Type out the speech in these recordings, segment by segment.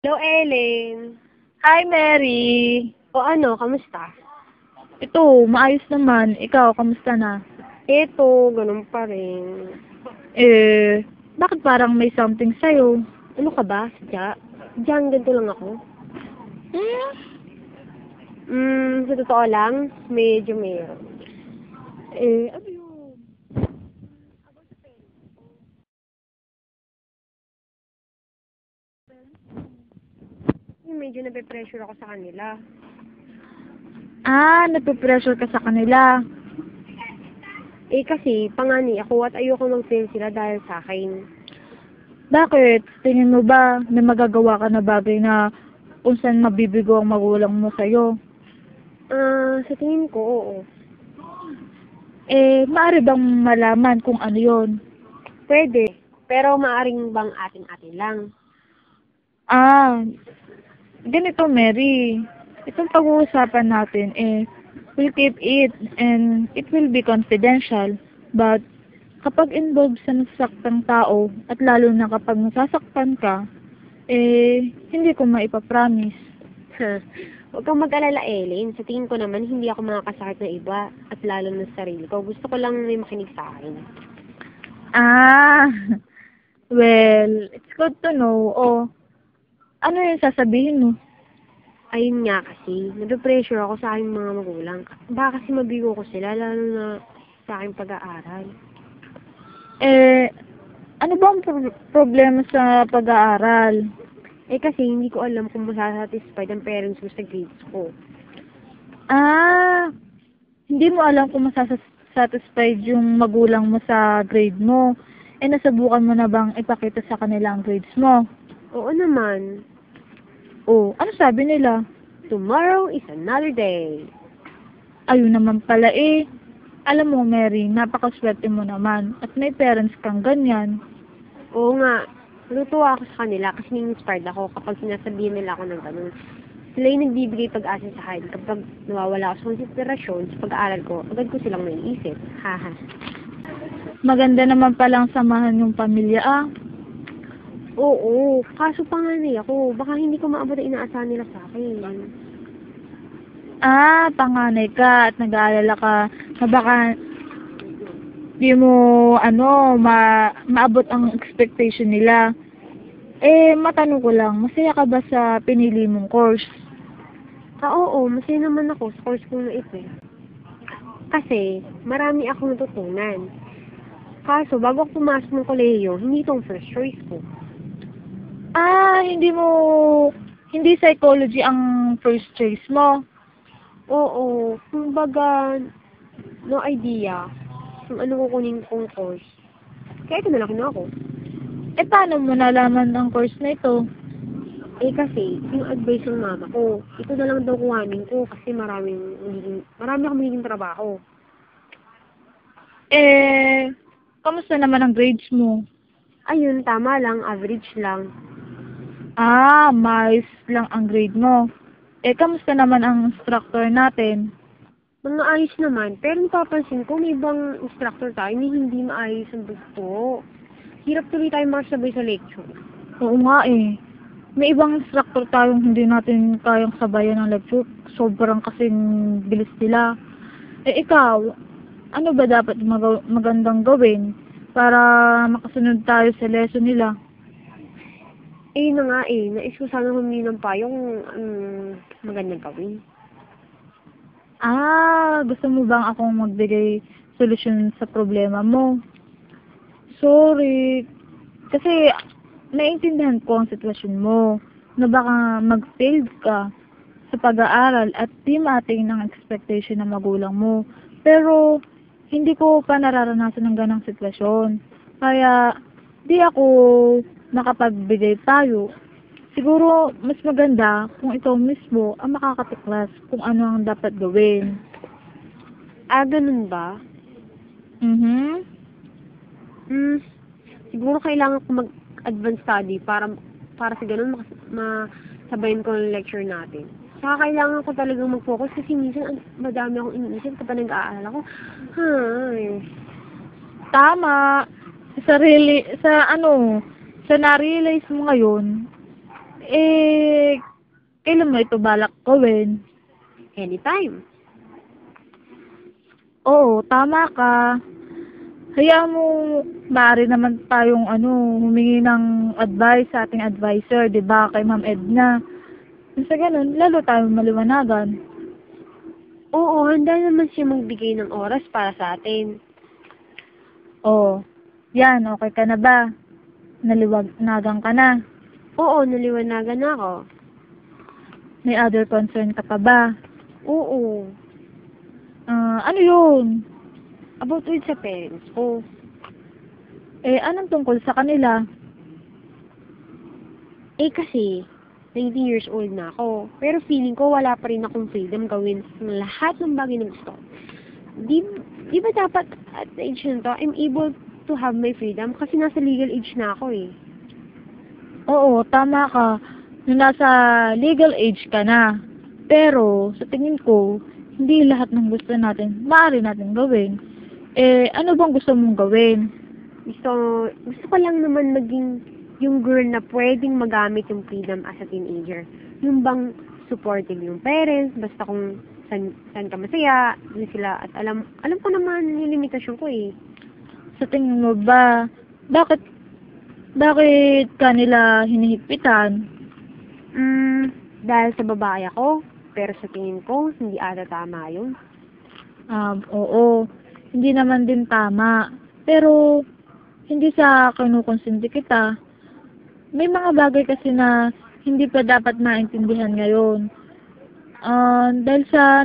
Hello, Ellen. Hi, Mary. O ano, kamusta? Ito, maayos naman. Ikaw, kamusta na? Eto, ganun pa rin. Bakit parang may something sa'yo? Ano ka ba, sadya? Diyan, ganito lang ako. Hmm? Sa totoo lang, medyo meron. Ano yun? Medyo nape-pressure ako sa kanila. Nape-pressure ka sa kanila. Kasi, pangani ako at ayoko mag-fail sila dahil sa akin. Bakit? Tingin mo ba may magagawa ka na bagay na kung saan mabibigo ang magulang mo sa'yo? Sa tingin ko, oo. Maaari bang malaman kung ano yon? Pwede. Pero maaring bang ating-atin lang. Ganito, Mary. Itong pag-uusapan natin, we'll keep it and it will be confidential. But, kapag involved sa nasasaktang tao, at lalo na kapag nasasaktan ka, hindi ko maipapromise. Huwag kang mag-alala, Ellen. Sa tingin ko naman, hindi ako makakasakit ng iba at lalo na sa sarili ko. Gusto ko lang may makinig sa akin. Well, it's good to know. Ano yung sasabihin mo? Ayun nga kasi, nabe-pressure ako sa aking mga magulang. Baka kasi mabigo ko sila, lalo na sa aking pag-aaral. Ano ba ang problema sa pag-aaral? Kasi hindi ko alam kung masasatisfied ang parents ko sa grades ko. Hindi mo alam kung masasatisfied yung magulang mo sa grade mo. Nasubukan mo na bang ipakita sa kanila ang grades mo? Oo naman. Ano sabi nila? Tomorrow is another day. Ayun naman pala Alam mo, Mary, napakaswerte mo naman at may parents kang ganyan. Oo nga. Natutuwa ako sa kanila kasi na-inspired ako kapag sinasabihin nila ako ng ganun. Sila yung nagbibigay pag-asa sa akin kapag nawawala ako sa konsentrasyon sa pag-aaral ko, agad ko silang naiisip. Haha. Maganda naman palang samahan yung pamilya, Oo, kaso panganay ako. Baka hindi ko maabot ang inaasahan nila sa akin. Panganay ka at nag-aalala ka na baka di mo, maabot ang expectation nila. Matanong ko lang, masaya ka ba sa pinili mong course? Oo, masaya naman ako sa course ko na ito. Kasi, marami akong natutunan. Kaso, bago ako pumasok ng kolehiyo, hindi itong first choice ko. Hindi psychology ang first choice mo? Oo, kumbaga, no idea kung ano kukunin kong course. Kaya ito nalaki na ako. Paano mo nalaman ang course na ito? Kasi, yung advice ng mama ko, ito na lang daw kuhanin ko kasi marami akong magiging trabaho. Kamusta naman ang grades mo? Ayun, tama lang, average lang. Maayos lang ang grade mo. Kamusta naman ang instructor natin? Mga ayos naman, pero napapansin ko may ibang instructor tayo na hindi maayos ang gusto. Hirap tuloy tayo makasabay sa lecture. Oo nga May ibang instructor tayong hindi natin kayang sabayan ng lecture. Sobrang kasing bilis nila. Ikaw, ano ba dapat magandang gawin para makasunod tayo sa lesson nila? Na nga nais ko sana humingi ng payong magandang gawin. Gusto mo bang akong magbigay solusyon sa problema mo? Sorry, kasi naiintindihan ko ang sitwasyon mo na baka mag-fail ka sa pag-aaral at di ma-attain ang expectation ng magulang mo. Pero, hindi ko pa nararanasan ng ganang sitwasyon. Kaya, di ako makapagbigay payo. Siguro, mas maganda kung ikaw mismo ang makakatuklas kung ano ang dapat gawin. Ganun ba? Siguro kailangan ko mag-advance study para sa ganun masabayan ko ang lecture natin. Saka kailangan ko talagang mag-focus kasi minsan madami akong iniisip kapag nag-aaral ako. Tama. Sa na-realize mo ngayon, Eh, kailan mo ito balak gawin? Anytime. Oo, tama ka. Hayaan mo, maaari naman tayong humingi ng advice sa ating advisor, di ba, kay Ma'am Edna. Sa ganun, lalo tayong maliwanagan. Oo, handa naman siya magbigay ng oras para sa atin. Oo, yan, okay ka na ba? Naliwanagan ka na? Oo, naliwanagan na ako. May other concern ka pa ba? Oo. Ano yun? About with sa parents ko. Eh, anong tungkol sa kanila? Eh kasi, 19 years old na ako. Pero feeling ko wala pa rin akong freedom gawin ng lahat ng bagay na gusto. Di ba dapat at the age na to, I'm able to have my freedom kasi nasa legal age na ako eh. Oo, tama ka. Nung nasa legal age ka na. Pero, sa tingin ko, hindi lahat ng gusto natin, maaari natin gawin. Eh, ano bang gusto mong gawin? Gusto ko lang naman maging yung girl na pwedeng magamit yung freedom as a teenager. Yung bang supportive yung parents, basta kung saan ka masaya, yun sila, at alam ko naman yung limitasyon ko eh. Sa tingin mo ba, bakit ka nila hinihigpitan? Dahil sa babae ako, pero sa tingin ko, hindi ata tama yun. Oo, hindi naman din tama. Pero, hindi sa kinukonsinti kita. May mga bagay kasi na hindi pa dapat maintindihan ngayon. Dahil sa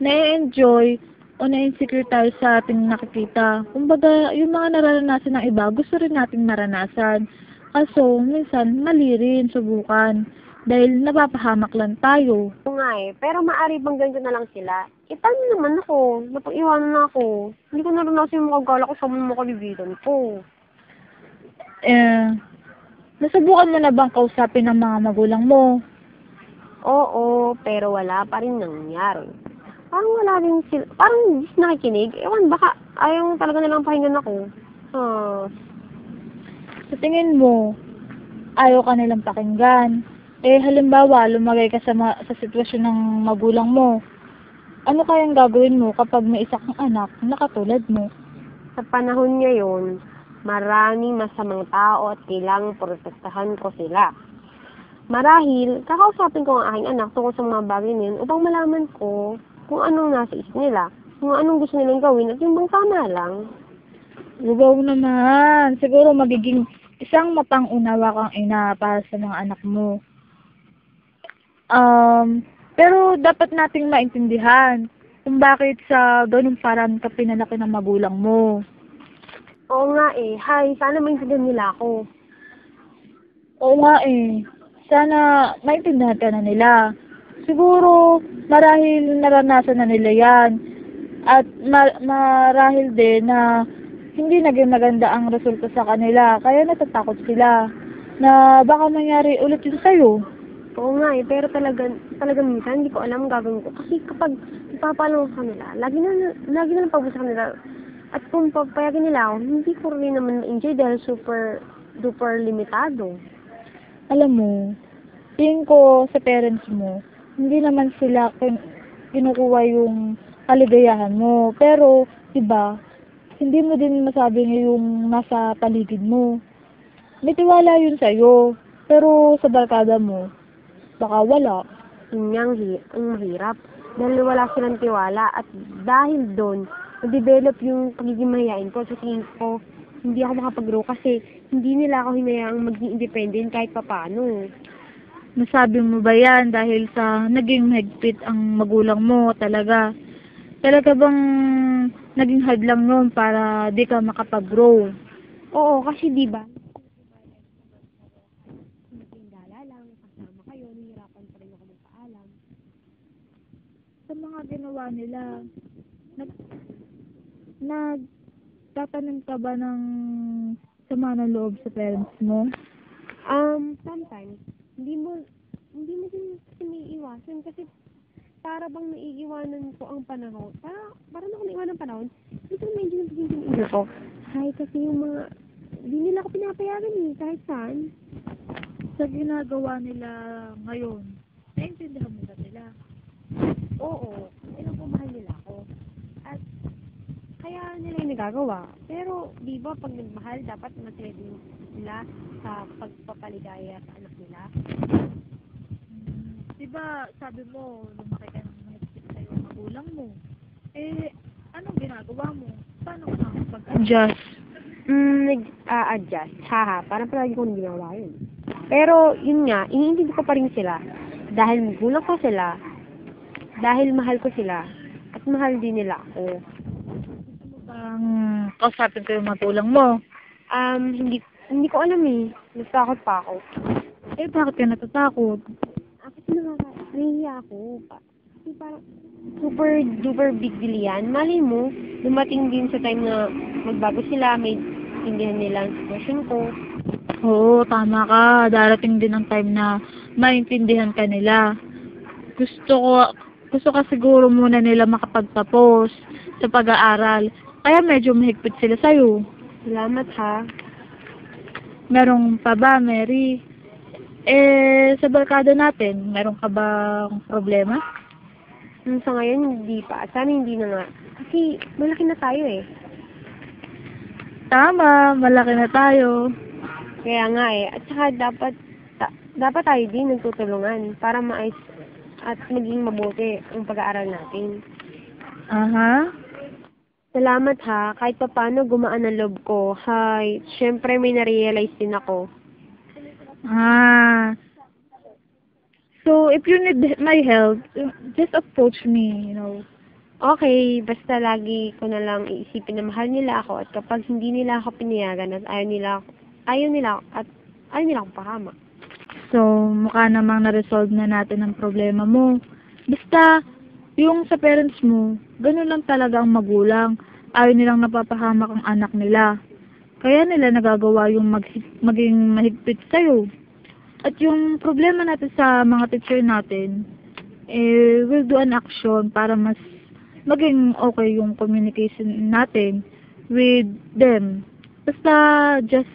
na-enjoy o na-insecure tayo sa ating nakikita. Kumbaga, yung mga nararanasan ng iba, gusto rin nating maranasan. Kaso, minsan, mali rin, subukan. Dahil napapahamak lang tayo. Oo nga eh, pero maaari bang ganito na lang sila? Eh, paano naman ako? Napag-iwanan na ako. Hindi ko naranasan yung makagala ko sa mga kalibigan ko. Nasubukan mo na bang kausapin ng mga magulang mo? Oo, pero wala pa rin nangyari. Parang wala rin sila, parang hindi sila nakikinig. Ewan, baka ayaw talaga nilang pakinggan ako. Sa tingin mo, ayaw ka nilang pakinggan. Eh, halimbawa, lumagay ka sa sitwasyon ng magulang mo. Ano kayang gagawin mo kapag may isa kang anak na katulad mo? Sa panahon ngayon, maraming masamang tao at kailangang protektahan ko sila. Marahil, kakausapin ko ang aking anak tungkol sa mga bagay na yun upang malaman ko kung anong nasa isip nila, kung anong gusto nilang gawin at yung bang tama lang. Lugaw naman. Siguro magiging isang mapang-unawa kang ina para sa mga anak mo. Pero dapat nating maintindihan kung bakit sa ganung parang ka pinalaki ng magulang mo. Oo nga eh. Hi, sana maintindihan nila ako. Oo nga eh. Sana maintindihan ka na nila. Siguro, marahil naranasan na nila yan. At marahil din na hindi naging maganda ang resulta sa kanila. Kaya natatakot sila na baka mangyari ulit yun sa'yo. Oo nga eh, pero talagang minsan hindi ko alam gagawin ko. Kasi kapag ipapaalam ko sa kanila, lagi na lang pag sa kanila. At kung papayagan nila ako, hindi ko rin naman ma-enjoy dahil super duper limitado. Alam mo, tingin ko sa parents mo, hindi naman sila kinukuha yung kaligayahan mo. Pero, diba, hindi mo din masabi yung nasa paligid mo. May tiwala yun sa'yo, pero sa barkada mo, baka wala. Yun nga ang mahirap. Dahil wala silang tiwala at dahil doon, na-develop yung pagiging mahihain ko. Sa tingin ko, hindi ako makapag-grow kasi hindi nila ako hinayaang maging independent kahit papaano. Nasabi mo ba yan dahil sa naging mahigpit ang magulang mo talaga? Talaga bang naging hadlang nun para di ka makapag-grow? Oo, kasi di ba? Tingala lang, kasama kayo, nahihirapan pa rin ako magpaalam. Sa mga ginawa nila, nagtatanim ka ba ng sama ng loob sa parents mo? Sometimes, hindi mo din kasi may iwasan kasi para bang naiiwanan ko ang panahon. Parang ako naiiwanan ng panahon, hindi ko medyo nagiging teenager ko. Kahit kasi yung mga, hindi nila ako pinapayagan eh, kahit saan. sa ginagawa nila ngayon, naiintindihan mo ba nila? Oo, ilang mahal nila ako. At kaya nila yung nagagawa. Pero, di ba, pag nagmahal, dapat mas ready sila sa pagpapaligaya sa anak nila. Diba, sabi mo, lumaki ka ng mahigpit sa'yo ang magulang mo. Eh, anong ginagawa mo? Paano ka nakapag-adjust? Nag-a-adjust. Haha, parang palagi kong ginawa yun. Pero, yun nga, iniintindi ko pa rin sila. Dahil magulang ko sila, dahil mahal ko sila, at mahal din nila ako. Bang kausapin ko yung magulang mo. Hindi ko alam eh. Natakot pa ako. Eh, bakit ka natatakot? Kasi nahihiya ako. Kasi parang super duper big deal yan. Malay mo, dumating din sa time na magbago sila, may intindihan nila ang sitwasyon ko. Oo, tama ka. Darating din ang time na maintindihan ka nila. Gusto ka siguro muna nila makapagtapos sa pag-aaral. Kaya medyo mahigpit sila sa'yo. Salamat ha. Merong pa ba, Mary? Eh, sa barkada natin, meron ka bang problema? Sa ngayon, hindi pa. Sana hindi na nga. Kasi malaki na tayo eh. Tama, malaki na tayo. Kaya nga eh. At saka dapat tayo din nagtutulungan para maayos at maging mabuti ang pag-aaral natin. Aha. Salamat ha. Kahit pa paano gumaan ang loob ko. Hay, syempre may na-realize din ako. So, if you need my help, just approach me, Okay, basta lagi ko na lang iisipin na mahal nila ako at kapag hindi nila ako pinayagan at ayaw nila akong pahama. So, mukha namang na-resolve na natin ang problema mo. Basta, yung sa parents mo, ganun lang talaga ang magulang. Ayaw nilang napapahamak ang anak nila. Kaya nila nagagawa yung maging mahigpit sa'yo. At yung problema natin sa mga teacher natin, we'll do an action para mas maging okay yung communication natin with them. Basta just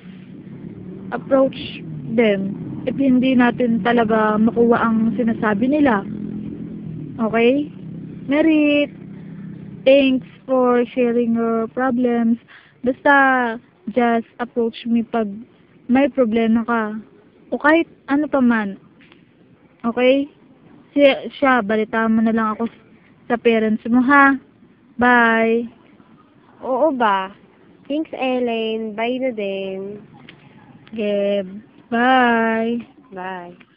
approach them if hindi natin talaga makuha ang sinasabi nila. Okay? Merit, thanks for sharing your problems. Basta just approach me pag may problema ka. O kahit ano pa man. Okay? Siya, balitaan mo na lang ako sa parents mo, ha? Bye. Oo ba? Thanks, Ellen. Bye na din. Geb. Bye. Bye.